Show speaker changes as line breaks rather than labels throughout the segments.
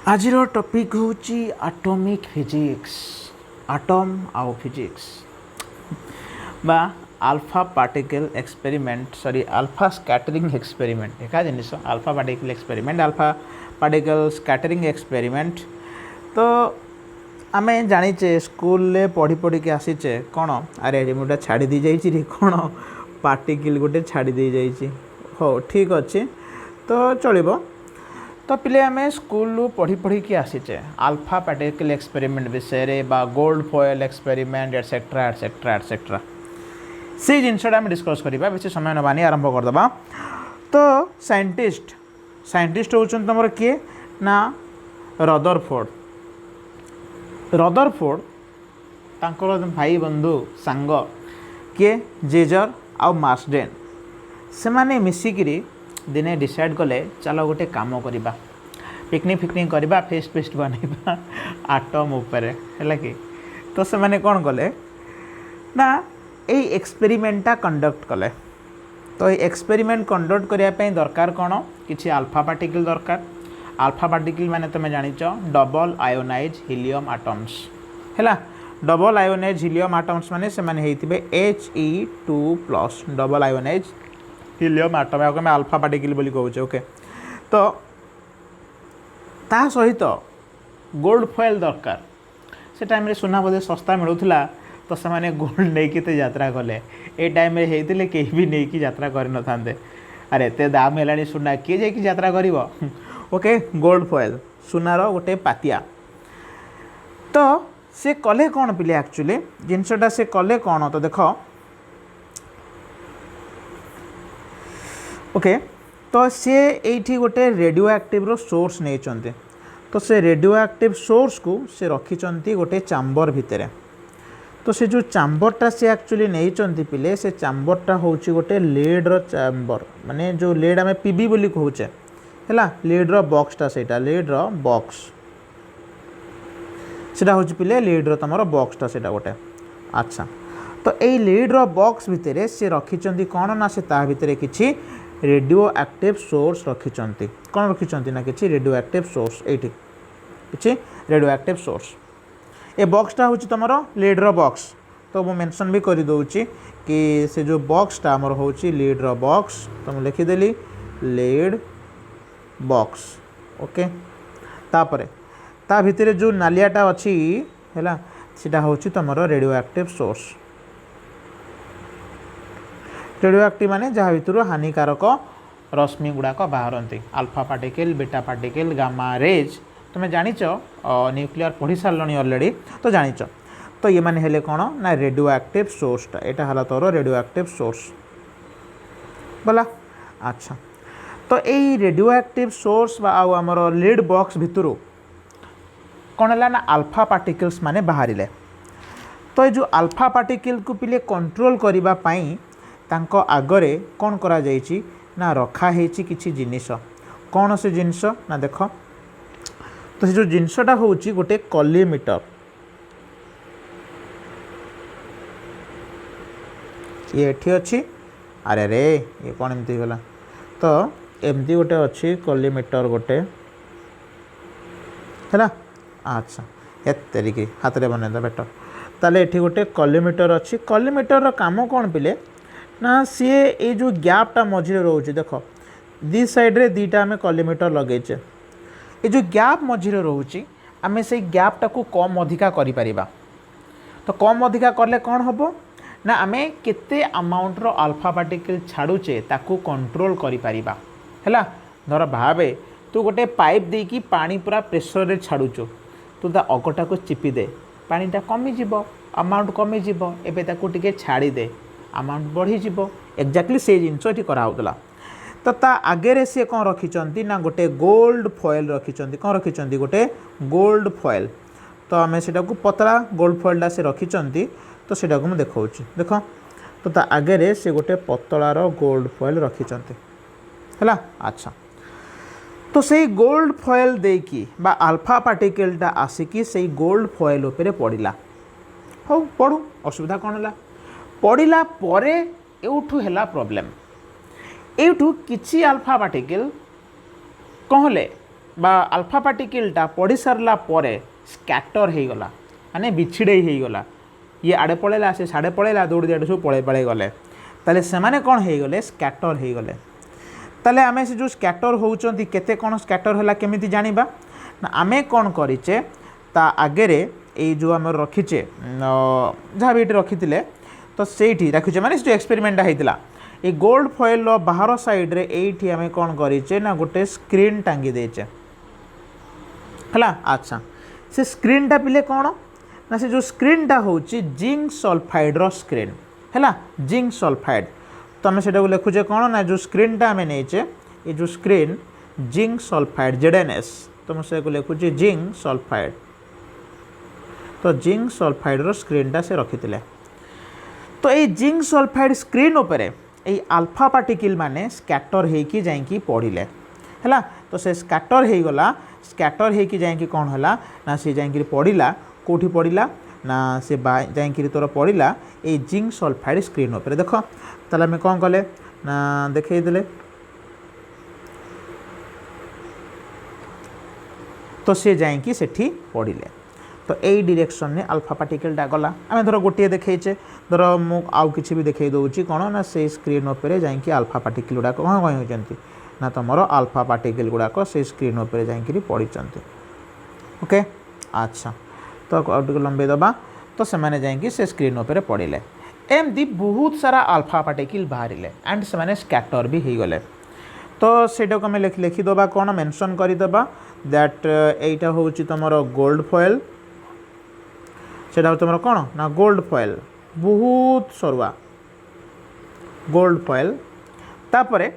आज टॉपिक हूँ atomic physics atom आउ फिजिक्स बा alpha particle experiment sorry alpha scattering experiment एका जिनिस alpha particle experiment alpha particle scattering experiment. तो आम जाचे स्कूल पढ़ी पढ़ी के आसीचे कौन अरे मुझे छाड़ी दी जाइए कौन पार्टिकल गोटे छाड़ी दी जाइए हो ठीक अच्छे तो चलो। तो पिले आम स्कूल पढ़ी पढ़ी की आसीचे अल्फा पार्टिकल एक्सपेरिमेंट विषय बा gold foil experiment etcetera etcetera etcetera से जिनसा आम डिस्कस करवा बेसी समय नबानी आरंभ करदे। तो साइंटिस्ट साइंटिस्ट होउछन तुमर किए ना रदरफोर्ड रदरफोर्ड तांकर भाई बंधु सांग किए जेजर आउ मार्सडेन से माने मिसिकिरी दिने डिसाइड कले चलो गोटे काम करवा पिकनिक फिकनिक करवा फेस्ट फेस्ट बनवा आटम उपरे है कि। तो से माने कौन कले ना यही एक्सपेरिमेंटा कंडक्ट कले। तो ये एक्सपेरिमेंट कंडक्ट करने दरकार कौन किसी अल्फा पार्टिकल दरकार। अल्फा पार्टिकल माने तुम जानिच डबल आयोनाइज हीलियम आटम्स है। डबल आयोनाइज हीलियम आटम्स माने से माने होइतिबे He2+ double ionize helium atom या आम अल्फा पार्टिकल बोली कहूचे ओके। तो ता सहित गोल्ड फॉयल दरकार से टाइम रे सुना बोधे सस्ता मिलूला तो से माने गोल्ड नहीं कि यात्रा कले ए टाइम रे होते कहीं भी नहीं कि यात्रा कर न था अरे एत दाम है सुना किए जाकि यात्रा कर ओके। गोल्ड फॉयल सुनार गोटे पातिया तो से कले कौन पिले एक्चुअली जिनसटा से कले कौन तो देख ओके। तो सी ये गोटे रेडियो एक्टिव सोर्स नहीं चंते। तो से रेडियो एक्टिव सोर्स को से रखी गोटे चैम्बर भितर। तो से जो चैम्बरटा से एक्चुअली नहीं चंती पिले से चैम्बरटा होची गोटे लीड्र चैम्बर माने जो लीड आम पीबी बोली कहूचे है लीड्र बॉक्सटा सेटा लीड्र बॉक्स सेटा होची पिले लीड्र तमर बॉक्सटा सेटा गोटे अच्छा। तो यही लीड्र बॉक्स भितर से रखी कौन ना से ता भितर किछि रेडियो एक्टिव सोर्स रखी कौन रखी ना कि रेडियो एक्टिव सोर्स ये कि रेडियो एक्टिव सोर्स ए बॉक्सटा हूँ तुम लीड्र बॉक्स। तो मुझे मेंशन भी कर दूची कि से जो बॉक्सटा आमर हूँ लीड्र बॉक्स तो मुझे लिखिदेली लीड बॉक्स ओके। तापरे ता भितर जो नालियाटा अच्छी है सीटा हूँ तुम radioactive source. Radioactive माने जहाँ भितर हानिकारक रश्मि गुड़ाक बाहरती alpha particle beta particle gamma rays तुम्हें जानिच न्यूक्लियर पढ़ी सारे ऑलरेडी तो जानिच। तो ये माने हेले कौन ना रेडियो एक्टिव सोर्सटा यहाँ है तोर रेडियो एक्टिव सोर्स बोला अच्छा। तो यही रेडियो एक्टिव सोर्स आमर लीड बॉक्स भितर कौन है ना अल्फा पार्टिकल्स माने बाहर। तो ये जो अल्फा पार्टिकल को पिले कंट्रोल करने तांको आगरे कौन करा जाइछि ना रखा हेछि किछि जिनिस कौन से जिनिस ना देख। तो से जो जिनसटा होछि गोटे कॉलीमीटर ये एठी अछि अरे रे ये कौन एमती गला। तो एमती गोटे अच्छी कॉलीमीटर गोटे है अच्छा एतरिकी हाथ में बन बेटर ताले एठी गोटे कॉलीमीटर अच्छी। कॉलीमीटर काम कौन पिले ना सी ये जो गैपटा मझे रोचे देख दी साइड रे दीटा आम कॉलीमीटर लगेचे ये जो गैप मझे रोचे आम से गैपटा को कम अधिका करिपरिबा। तो कम अधिका करले कौन हम ना आम केते अमाउंट रो अल्फा पार्टिकल छाड़ुचे ताकू कंट्रोल करिपरिबा है। धर भावे तू गोटे पाइप देकी पानी पूरा प्रेसर रे छाड़ुचु तू ता अगटा को चिपी दे पानीटा कमिज अमाउंट कमिज एबे ताकू टिके छाड़ी दे अमाउंट बढ़ी एक्जाक्टली से जिनस ये कराला। तो ता आगे सी कौन रखी ना गोटे गोल्ड फॉयल रखी कौन रखी गोटे गोल्ड फॉयल। तो आम से पतला गोल्ड फॉयलटा से रखी तो सेटा को मुझे देखा देख। तो ता आगे से गोटे पतलार गोल्ड फॉयल रखी है अच्छा। तो से गोल्ड फॉयल देकी बा अल्फा पार्टिकलटा आसिकी से गोल्ड फॉयल उपरे पड़ा हो पड़ू असुविधा कौन है पड़ा परे एठू है प्रॉब्लम एठू किछि अल्फा पार्टिकल कहले बा अल्फा पार्टिकलटा पढ़ी सारा पर स्कैटर हो गला माने बिछिड़े हो गला ये आड़े पलैला से साड़े पलैला दौड़ी दौड़ी सब पलै पलै गले ताले से कौन हो गले स्कैटर हो गले ताले आमे से जो स्कैटर होउचंती केते कौन स्कैटर होला केमिति जानिबा ना आमे कौन करिचे ता आगे ये जो आम रखीचे जहाँ भी ये रखी तो से रखीचे माने जो एक्सपेरिमेंटा होता ये गोल्ड फॉइल बाहर साइड रे ये आम कौन करिचे ना गोटे स्क्रीन टांगी देचे है। अच्छा से स्क्रीनटा पिले कौन ना से जो स्क्रीनटा हूँ जिंक सल्फाइड रो स्क्रीन है जिंक सल्फाइड तो आम से लिखुचे कौन ना जो स्क्रीनटा आम नहींचे ये जो स्क्रीन जिंक सल्फाइड ZnS तो मुझे लिखुचे जिंक सल्फाइड तो जिंक सल्फाइड रो स्क्रीनटा से रखी तो ये जिंक सल्फाइड स्क्रीन उपरे ये अल्फा पार्टिकल माने स्कैटर होकी जाइकी पड़िले है तो से स्कैटर हो गला स्कैटर होकी जाइकी कौन है ना सी जाइकी पड़ा कौटी पड़ा ना से जाइकी तोर पड़ा ये जिंक सल्फाइड स्क्रीन उपरे देख ताले आम कौन कले ना देखईदे तो सी जाइकी सेठी पड़िले तो यही डायरेक्शन में अल्फा पार्टिकलटा गला आम धर गोटे देखईचे धर मु आउ किसी भी देखई दूची कौन ना से स्क्रीन उपरे जाइकी अल्फा पार्टिकल गुड़ाक कौन कौन होती ना तुमर अल्फा पार्टिकल गुड़ाक से स्क्रीन उपरे जाइकी पड़ी ओके। अच्छा तो टे लंबे दबा तो से जाइकी से स्क्रीन उपरे पड़े एमती बहुत सारा अल्फा पार्टिकल बाहर एंड से स्कैटर भी हो गले तो सेटा को लिखिदबा कौन मेंशन करदेबा दैट एटा हूँ तुम गोल्ड फॉइल सेटा तुम कौन ना गोल्ड फॉइल बहुत सरुआ गोल्ड फॉइल तापरे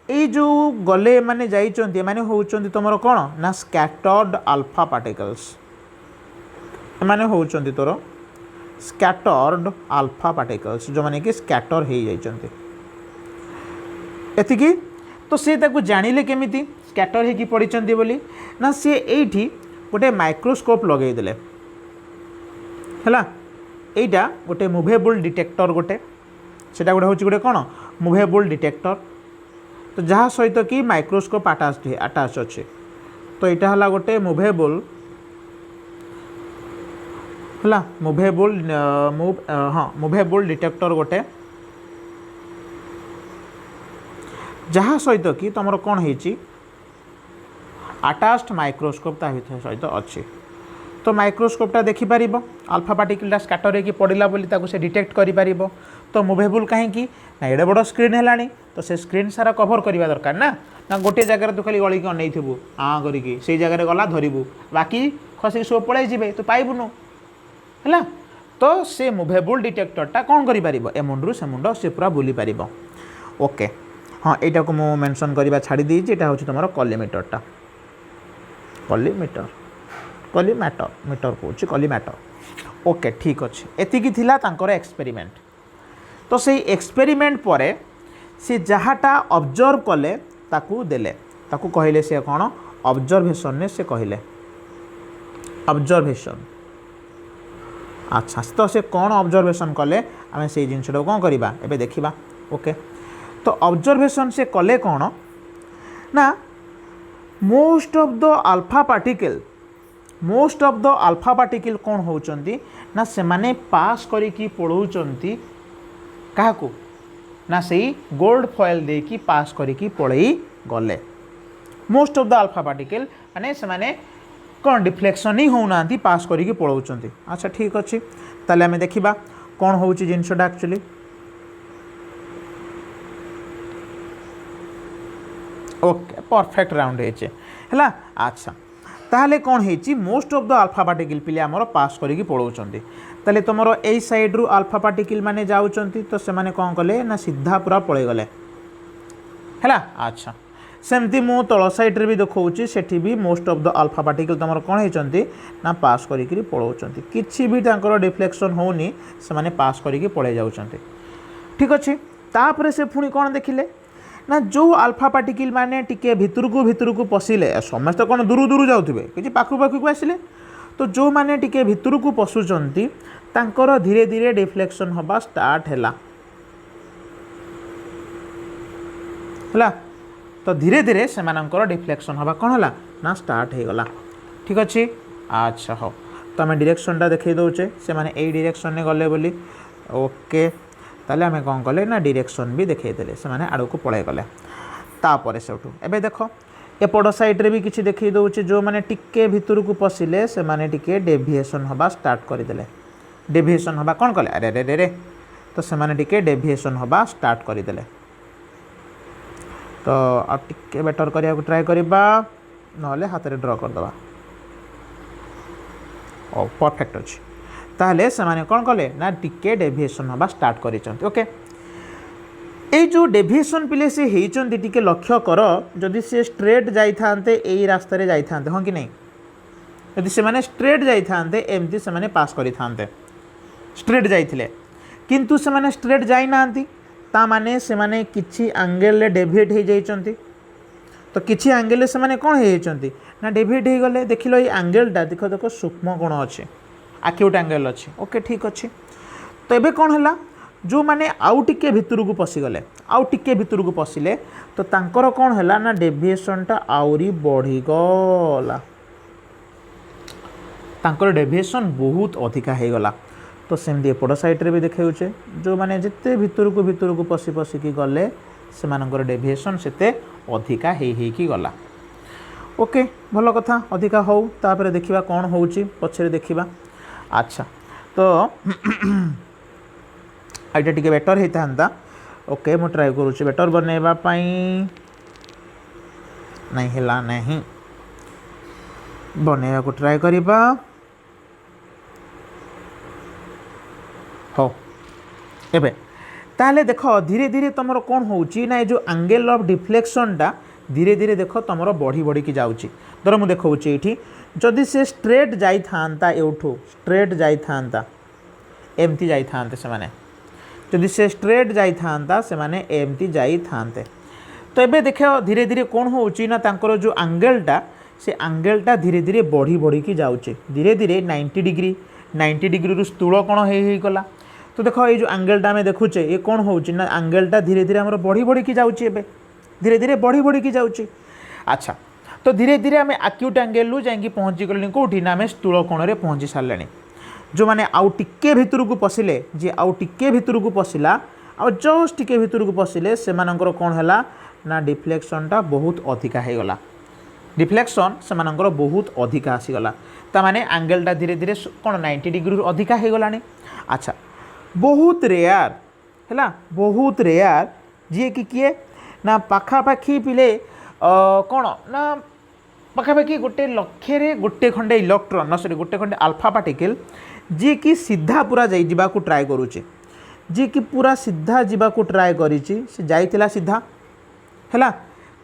ये जो गले माने जाइचंती माने होउचंती तुमरो कौन ना स्कैटर्ड अल्फा पार्टिकल्स माने होउचंती तोर स्कैटर्ड अल्फा पार्टिकल्स जो माने कि स्कैटर हो जाइचंती एतिकी तो से ताकू जानिले केमिति स्कैटर होकी पड़िचंती बोली ना से एठी गोटे माइक्रोस्कोप लगई देले है यहीटा गोटे मुवेबल डिटेक्टर गोटे से गोटे हूँ गोटे कौन मुवेबल डिटेक्टर तो जहाँ सहित कि माइक्रोस्कोप आटाच अच्छे तो यहाँ है गोटे मुवेबल है मुवेबल हाँ मुवेबल डिटेक्टर गोटे जहाँ सहित कि तुम कौन है आटाच्ड माइक्रोस्कोप ता सहित अच्छे तो माइक्रोस्कोपटा देखिपर अल्फा पार्टिकलटा स्कैटर होगी पड़ा बोली से डिटेक्ट करें तो मुवेबल कहीं ना एडे बड़ स्क्रीन है तो से स्क्रीन सारा कभर करवा दरकार ना गोटे जगह तू खाली गलिक अनईबू हाँ करी से जगह गला धरबू बाकी खसिक सब पड़े जी तू पाइबुनु है तो से मुवेबल डिटेक्टरटा कौन कर मुंडू से मुंड से पूरा बुली पार ओके। हाँ यहाँ को मुझे मेंशन करवा छाड़ी देती यहाँ हूँ तुम कॉलीमीटरटा कॉलीमीटर कॉलीमैटर मीटर कौन कॉलीमैटर ओके ठीक अच्छे एतिकी थिला तांकर एक्सपेरिमेंट तो से एक्सपेरिमेंट पर से जहाँटा ऑब्जर्व कले ताकू देले ताकू कहले से कौन ऑब्जर्वेशन ने से कहले ऑब्जर्वेशन अच्छा तो से कौन ऑब्जर्वेशन कले आम से जिनटा कौन करवा एबे देखिबा ओके। तो ऑब्जर्वेशन से कले कौन ना most of the alpha particle कौन होचंती ना से माने पास करिकी पड़ौचंती काहाकू ना सही गोल्ड फॉइल दे की पास करिकी पड़ई गले most of the alpha particle माने से माने कौन डिफ्लेक्शन ही होना पास करिकी पड़ौचंती। अच्छा ठीक अच्छे ताले आमे देखिबा कौन होची जिनसटा एक्चुअली ओके परफेक्ट राउंड है अच्छा ताहले कौन है most of the alpha particle पिले आमर पास करिकी पड़ौचंती ताले तुमर ए साइड रु अल्फा पार्टिकल माने जाउचंती तो से माने कौन कले ना सीधा पूरा पड़े गले है। अच्छा सेमती मु तल साइड रे भी देखौची सेठी भी most of the alpha particle तुमर कौन होचंती ना पास करिकी पड़ौचंती किछि भी तांकर डिफ्लेक्शन होनी से माने पास करिकी पड़े जाउचंती ठीक अच्छे। तापर से पुणी कौन देखिले ना जो अल्फा पार्टिकल माने टिके भितर को पशिले समस्त कौन दूर दूर जाऊे कि पाखक आसिले तो जो माने टिके भितर को पशुचंती तांकर धीरे धीरे डिफ्लेक्शन हवा स्टार्ट है तो धीरे धीरे से डिफ्लेक्शन हवा कौन है ना स्टार्ट हो गला। ठीक अच्छे। अच्छा हो तो आम डायरेक्शनटा देखई दौचे से मैंने यही डायरेक्शन में गले बोली ओके ताले आम कौन कले ना डायरेक्शन भी देखईदे से मैंने आड़ को पलि गले तापर सेठू एबे देख एपट साइड्रे भी किसी देखई दौचे जो मैंने टिके भितर को पशिले से मैंने टिके डेविएशन हवा स्टार्ट करदे डेविएशन हवा कौन कले अरे रे रे रे तो से मैंने टिके डेविएशन हवा स्टार्ट करदे तो आ टिके बेटर करने को ट्राए करवा ना हाथ में ड्र करदे ओ परफेक्ट अच्छे ताहले से माने कौन कले ना टिके डेविएशन हवा स्टार्ट कर ओके ये जो डेविएशन पिले से होती टिके लक्ष्य कर जदि से स्ट्रेट जाइथांते यही रास्ता रे जाइथांते हाँ कि नहीं यदि से माने स्ट्रेट जाइथांते एमती से माने पास करिथांते स्ट्रेट जाइथिले किंतु से माने स्ट्रेट जाई नांती ता माने से माने किछि एंगल रे डेविएट हो जाइचंती तो किछि एंगल रे से माने कोन हो जाइचंती ना डेविएट हो गले देखिलो ये एंगलटा देखो देखो सूक्ष्म कोण अच्छे एक्यूट एंगल अच्छे ओके ठीक अच्छे तो एबे कोन हला जो माने आउ टिके भितर को पशिगले आउ टिके भितर को पशिले तो तांकर कोन हला ना डेविएशनटा आउरी बढ़ी गला तांकर डेविएशन बहुत अधिका हो गला तो सेमती एपट साइड रे भी देखाऊे जो माने जिते भितर को पशि पशिकी गले से मानकर डेविएशन सेते अधिका ही गला ओके भल कथा अधिका हो तापर देखिबा कौन होउची पछरे देखिबा अच्छा तो आइटा टिके बेटर होता ओके मु ट्राए करूँ बेटर बनैबा पाई नहीं हैला नहीं बनैबा को ट्राए करिबा हो एबे ताहले देख धीरे धीरे तुम कौन होउची ना जो एंगल ऑफ डिफ्लेक्शनटा धीरे धीरे देख तुम बढ़ी बढ़ी की जाऊँगी धर मुझे देखा ये जदि से स्ट्रेट जाई था एठू स्ट्रेट जाई था एमती जाई था से माने जदि से स्ट्रेट जाई था से माने एमती जाई थांते तो एबे देख धीरे धीरे कौन होउची ना तांकर जो एंगलटा से एंगलटा धीरे धीरे बढ़ी बढ़ी की जाऊँचे धीरे धीरे 90 डिग्री रु स्थूल कौन हो गला तो देख ये जो एंगलटा आम देखुचे ये कौन होउची ना एंगलटा धीरे धीरे आमर बढ़ी बढ़ी की जाऊँची एबे धीरे धीरे बढ़ी बढ़ी की जाऊँची अच्छा तो धीरे धीरे आम एक्यूट एंगल रु जाइए पहुँची गले कौटी ना आम स्थूल कोण में पहुँची सारे जो मैंने आउ टिके भितर को पशिले जी आउ टिके भितर को पशिला आ जस्ट टिके भितर को पशिले से मानकर कौन है ना डिफ्लेक्शनटा बहुत अधिका हो गला डिफ्लेक्शन से मानकर बहुत अधिका आसीगला ताने एंगलटा धीरे धीरे कौन 90 डिग्री अधिका हो गलानी अच्छा बहुत रेयर है बहुत रेयर जी कि किए ना पाखापाखी पिले कौन ना पाखापाखी गोटे लक्षे गोटे खंडे इलेक्ट्रॉन ना सॉरी गोटे खंडे अल्फा पार्टिकल जी कि सीधा पूरा जा ट्राए करुचे जी कि पूरा सीधा जावाक ट्राए करिछि से जाइतिला सीधा है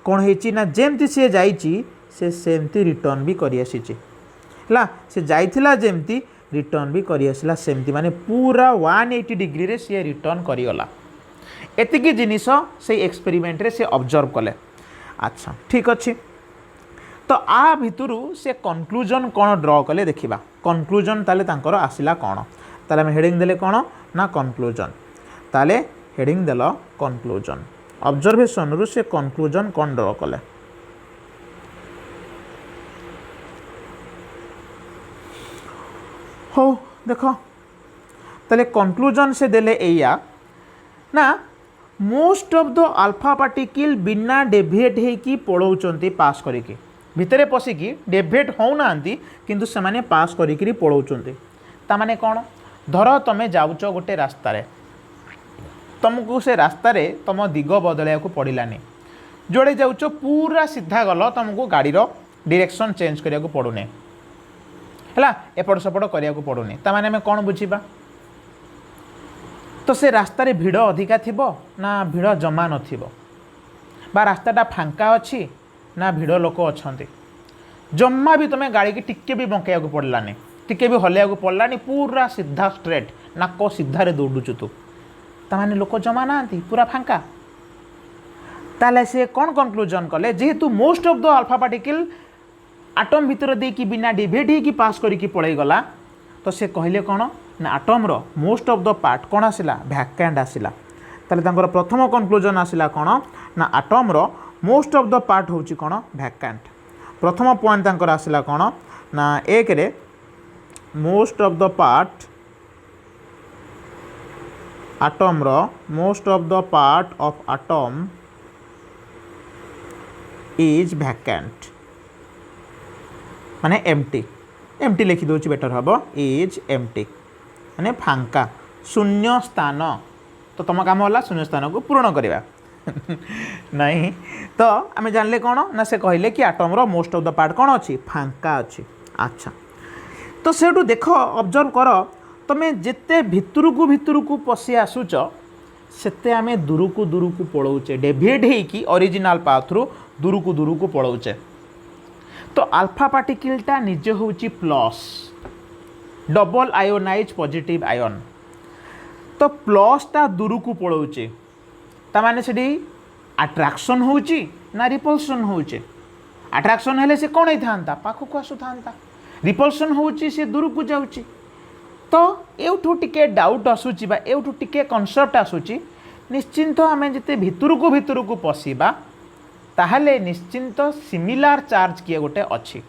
कौन है ना जेमती सी जाइछि से सेमती रिटर्न भी करि आसीछि है से जाइतिला जेमती रिटर्न भी करि आसिला सेमती माने पूरा 180 डिग्री रे से रिटर्न करिगला एतिकी जिनिस से एक्सपेरिमेंट रे से ऑब्जर्व कले अच्छा ठीक अच्छे तो आ भितरु से कंक्लूजन कौन ड्र कले देखिबा कंक्लूजन ताले तांकर आसिला कौन ताले हम हेडिंग देले कौन ना कंक्लूजन ताले हेडिंग देल कंक्लूजन ऑब्जर्वेशन रु से कंक्लूजन कौन ड्र कले हो देख ताले कंक्लूजन से देले एया ना most of the alpha particle बिना डेविएट होइकी पळौचंती पास करिकी भितरे पशिकी डेविएट होना किंतु से माने पास करिकी पळौचंती ता माने कौन धर तमे जाउच गोटे रास्ता रे तुमको से रास्ता रे तुम दिग बदलिया को पड़ानी जोड़े जाउच पूरा सीधा गल तुमको गाड़ी डायरेक्शन चेंज करिया को पड़ुने है एपट सेपट करिया को पड़ुने ता माने हमें कौन बुझीबा तो से रास्ता रे भिड़ अधिका थिबो ना भिड़ जमा नथिबो बा रास्ताटा फांका अच्छी ना भिड़ लोक अच्छा जमा भी तुम्हें गाड़ी की टिके भी बंकैया पड़लानी टिके भी हलिया पड़लानी पूरा सीधा स्ट्रेट नाक सीधारे दौड़ुचु तू ताने लोक जमा ना पूरा फांका ताले से कौन कंक्लूजन कले जेहेतु most of the alpha particle atom भितर देकी बिना डिवाइड होगी पास करके पड़े गला तो से कहले कौन ना आटम रो मोस्ट ऑफ द पार्ट कौन आसिला वैकेंट आसिला ताले तांकर प्रथम कंक्लूजन आसिला कौन ना आटम रो मोस्ट ऑफ द पार्ट होची कौन वैकेंट प्रथम पॉइंट तांकर आसला कौन ना एक रे most of the part atom रो most of the part of atom is vacant माने एम्प्टी एम्प्टी लिखि दूची बेटर हम इज एम्प्टी माने फांका शून्य स्थान तो तुम काम होला शून्य स्थान को पूर्ण करवा नहीं तो आम जानले कौन ना से कहले कि आटम रो मोस्ट ऑफ द पार्ट कौन अच्छी फांका अच्छी अच्छा तो सेठू देख ऑब्जर्व कर तुम्हें जिते भितर को पशि आसुच सेते आम दूर को पलाऊचे डेविएट होइकी ओरिजिनल पाथ रु दूर को पलाऊचे तो अल्फा पार्टिकलटा निजे हूँ plus double ionize positive ion तो प्लसटा दूर को पलाऊचे ताने से अट्रैक्शन होची ना रिपल्सन होचे अट्रैक्शन हेले से कौन होता पाखक आसुता रिपल्सन होची से दूर को जाऊँगी तो एठू टिके डाउट आसूची बा एठू टिके कनसेप्ट आसूची निश्चिंत आम जिते भितर को पशिबा ताहले निश्चिंत सिमिलार चार्ज किए गोटे अच्छी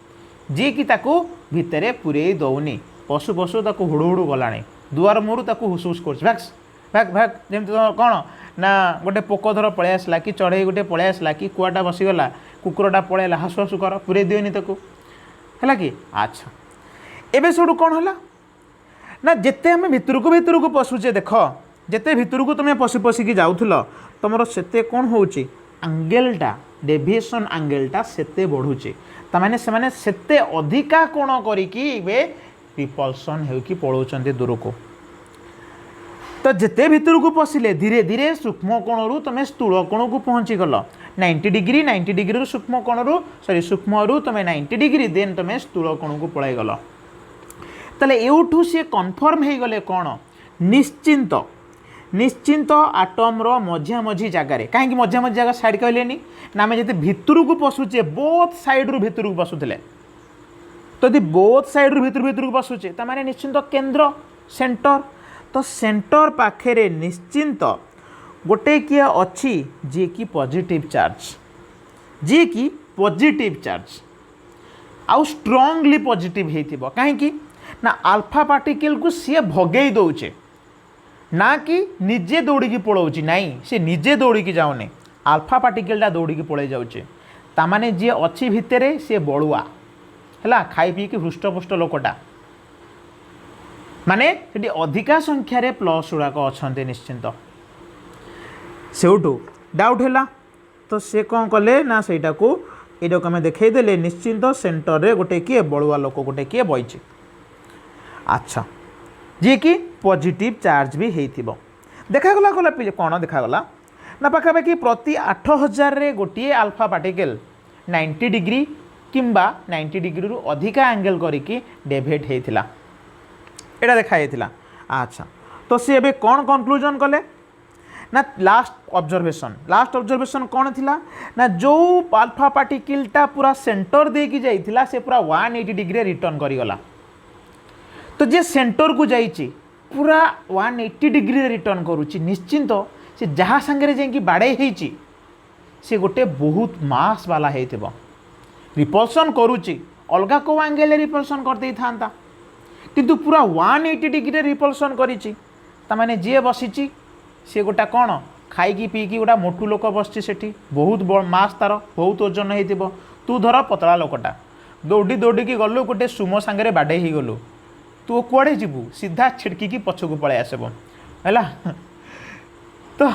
जी कि ताकू भितरे पुरे दौनी पशु पशु ताकू हुड़ु हुड़ु गलानी दुआर मुहर ताकू हुसुस कर भैक्स भैक भैक जमी कौन ना गोटे पोक धर पलि आसला कि चढ़ई गोटे पलि आसला कि कुआटा बसीगला कुकुरटा पलैला हासु हासु कर पुरे दियोनी ताकू है कि अच्छा एबे सब कौन है ना जिते आम भितर को पशुचे देख जिते भितर को तुम्हें पशि पशिकी जाऊल तुम से कौन हो आंगेलटा डेविएशन आंगेलटा सेते बढ़ुचे ताने से अधिका कौन करी रिपल्सन होकी पलाउछन्ति दूर को तो जिते भितर को पशिले धीरे धीरे सूक्ष्म कोण रु तुम स्थूल कोण को पहुँची गल 90 डिग्री सूक्ष्म कोण रु सॉरी सूक्ष्म रु तुम 90 डिग्री देन तुम स्थूल कोण को पलाई गल ताले एठू सी कन्फर्म हो गले कौन निश्चिंत निश्चिंत आटम रो मझिया मझी जगार कहीं मझिया मझी जगह साइड कहले ना आम जो भितर को पशुचे बोथ साइड रु भितर को पशुले तो यदि बोथ साइड रु भितर को पशुचे ताने निश्चिंत केन्द्र सेंटर तो सेंटर पाखे निश्चिंत गोटे किए अच्छी जी कि पॉजिटिव चार्ज जी कि पॉजिटिव चार्ज आउ स्ट्रांगली पॉजिटिव होइथिबो कहीं ना अल्फा पार्टिकल को सी भगई दौचे ना कि निजे दौड़ी पलाऊँ नाई सी निजे दौड़ी जाऊनी अल्फा पार्टिकलटा दौड़ी पलि जाऊे ताने जी अच्छी भितर सी बड़ुआ है खाई पीकी हृष्टपुष्ट लोकटा माने ये अधिका संख्यार प्लस गुड़ाक अच्छा निश्चिंत सेठू डाउट है तो सी कौन कले ना सेटा को ये आम देखईदे निश्चिंत सेंटर रे गोटे किए बड़ुआ लोक गोटे किए बईचे अच्छा जी कि पॉजिटिव चार्ज भी होइथिबो देखागला गला कौन देखागला ना पाखापाखि प्रति 8000 रे गोटे अल्फा पार्टिकल 90 डिग्री किंबा 90 डिग्री रु अधिका एंगल करिकी डेविएट होइथिला एटा देखा अच्छा तो सी एबे कौन कंक्लूजन कले ना लास्ट ऑब्जर्वेशन कौन थिला ना जो अल्फा पार्टिकलटा पूरा सेंटर देकी जाइथिला से पूरा 180 डिग्री रिटर्न करिगला तो जे सेंटर को जाइए पूरा 180 डिग्री रिटर्न करुच्ची निश्चिंत से जहाँ सांगे जाकि बाड़े होती सी गोटे बहुत मास वाला हो रिपल्सन करुच्ची अलगा को एंगल रिपल्सन कर दे था किंतु पूरा 180 डिग्री रिपल्सन करिछि तामाने जे बसिछि सी गोटा कौन खाई पीकी गोटा मोटू लोक बसछि सेठी बहुत मास तार बहुत ओजन होइथिबो तू धर पतला लोकटा दौड़ी दौड़ी गलु गोटे सुमो सांगे बाडे ही गलु तू कुआड़े जीवु सीधा छिड़की पछक पलि आसब है तो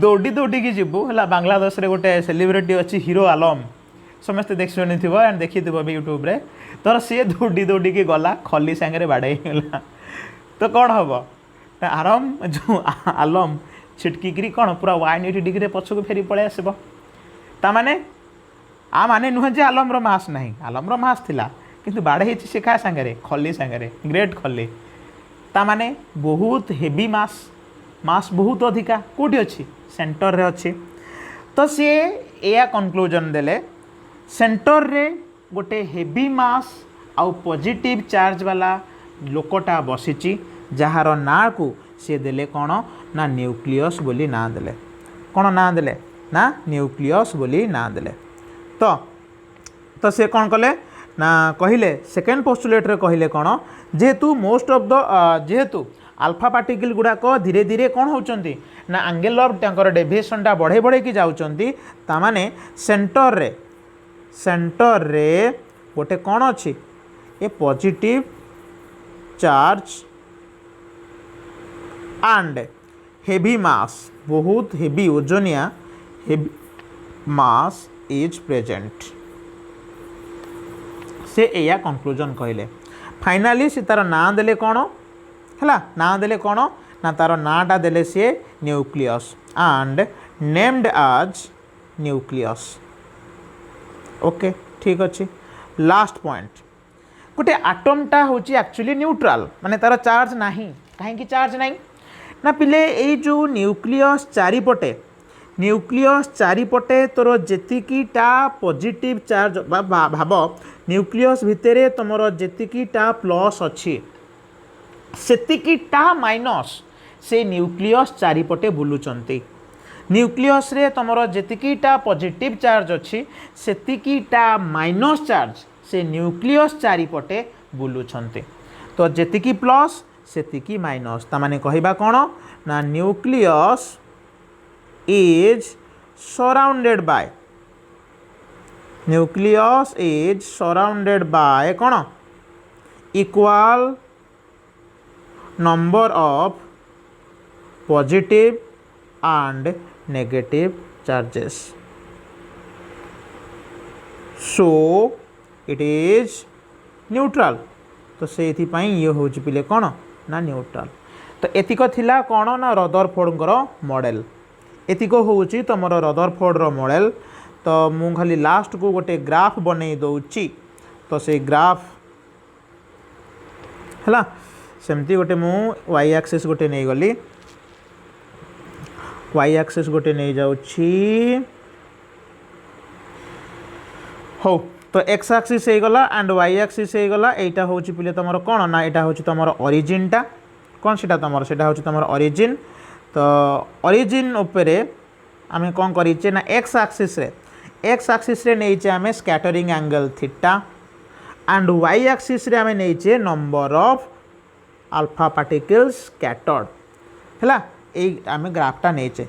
दौड़ी दौड़ी जीवु है बांग्लादेश रे गोटे सेलिब्रिटी अच्छी हीरो आलम समस्ते देख शुणी थी एंड देखी यूट्यूब रे तर सी दौड़ी दौड़ी गला खली सांगे बाड़े गला तो कौन हम आराम जो आलम छिटकी कौन पूरा 180 डिग्री पछक फेरी पलि आसब ताने आ माने नुहे जे आलम्र मास ना आलम्र मास थिला किंतु बाड़े ही से क्या सांगे खली सांगे ग्रेट खली ताने बहुत हेवी मास बहुत अधिका कौटी अच्छी सेंटर रे अच्छी तो सी या कंक्लूजन देले सेंटर रे गोटे हेवी मास आउ पॉजिटिव चार्ज वाला लोकटा बसीची जार ना को सी देले कौन ना न्यूक्लियस बोली ना देले कौन ना देले ना न्यूक्लियस बोली ना देले तो तो से कौन कले ना कहले सेकेंड पोस्टुलेट रे कहले कौन जेहेतु मोस्ट ऑफ द जेहेतु अल्फा पार्टिकल गुड़ाक धीरे धीरे कौन होचंती ना एंगल ऑफ टैंकर डेविएशन टा बढ़े बढ़े की जाउचंती ता माने सेंटर रे गोटे कौन अछि a positive charge and heavy mass बहुत हेवी ओजनिया हेवी मास इज प्रेजेंट से एया कंक्लूजन कहले फाइनाली से तार ना देले कौन है ना देले कौन ना तार नाटा देले सी न्यूक्लियस एंड नेम्ड आज न्यूक्लियस ओके ठीक अच्छे लास्ट पॉइंट गोटे आटमटा हूँ एक्चुअली न्यूट्रल माने तार चार्ज नहीं कहीं चार्ज नहीं ना पिले ये जो न्यूक्लियस चारिपटे तोर जेतिकीटा पॉजिटिव चार्ज भाव न्यूक्लियस भितर तुमर जेतिकीटा प्लस अच्छी सेतिकीटा माइनस से न्यूक्लियस चारिपटे बुलुचंती न्यूक्लियस रे तुमर जेतिकीटा पॉजिटिव चार्ज अच्छी सेतिकीटा माइनस चार्ज से न्यूक्लियस चारिपटे बुलुचंती तो जेतिकी प्लस सेतिकी माइनस ता माने कहिबा कोन ना न्यूक्लियस is surrounded by कौन equal number of positive and negative charges so it is neutral तो से ये हूँ पिले कौन ना न्यूट्रल तो एतिक थिला कौन ना रदरफोर्ड मॉडल एतिक हूँ तुम रदरफोर्ड मॉडल तो मु खाली लास्ट को गोटे ग्राफ बनै दौची तो से ग्राफ है सेमती गोटे मु वाई एक्सिस गोटे नहीं गली वाई एक्सिस गोटे नहीं जाउची हो तो एक्स एक्सिस हो गला एंड वाई एक्सिस हो गला एटा हूँ पिले तुम कौन ना यहाँ हूँ तुम ओरिजिनटा कौन से तुम सेटा हूँ तुम ओरिजिन तो ओरिजिन उपरे आम कौन करें ना एक्स एक्सिस रे नहीं आम scattering angle theta and Y axis रे आम नहीं number of alpha particles scattered है आम ग्राफटा नहीं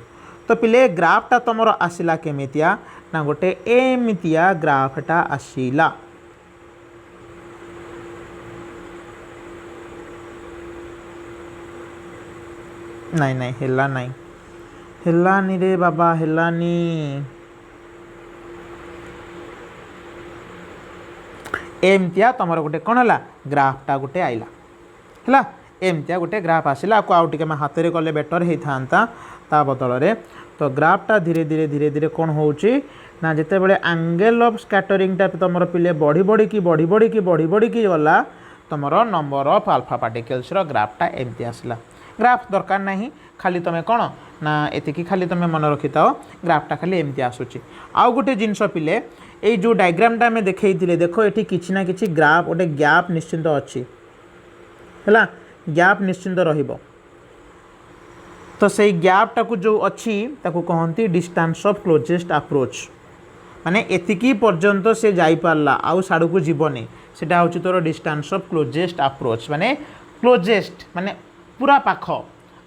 तो पिले ग्राफटा तुम आसला केमितिया ना गोटे एमितिया ग्राफटा आसला नहीं हेलानी रे बाबा हेलानी एमतिया तुम गोटे कौन है ग्राफटा गोटे आइला है एमतिया गोटे ग्राफ आसला आउ टे हाथ में कले बेटर होता ता बदल में तो ग्राफटा धीरे धीरे धीरे धीरे कौन हो ना जिते बड़े एंगल ऑफ स्कैटरिंगटा तुम पिले बढ़ी बढ़ी की गला तुम नंबर ऑफ अल्फा पार्टिकल्स ग्राफटा एमती आसला ग्राफ दरकार नहीं खाली तुम कौन ना एतिकी खाली तुम मन रखी था ग्राफटा खाली एमती आसूची आउ गोटे जिनस पिले ये जो डायग्रामटा आम देखते देख ये किसी ना कि ग्राफ गोटे गैप निश्चिंत अच्छी है गैप निश्चिंत रहिबो तो से गैपटा को जो अच्छी ताको कहती डिस्टेंस ऑफ क्लोजेस्ट अप्रोच माने एतिकी पर्यंत से जाई पारला आउ साडू को जीवनी सेटा होची तोर डिस्टेंस ऑफ क्लोजेस्ट अप्रोच माने क्लोजेस्ट माने पूरा पाख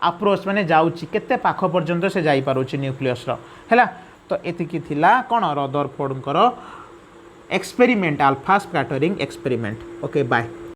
अप्रोच माने जाउची केते पाख पर्यंत से जाई पारुची न्यूक्लियस रो हैला तो एतिकी थिला कोन Rutherford experiment alpha scattering experiment okay bye.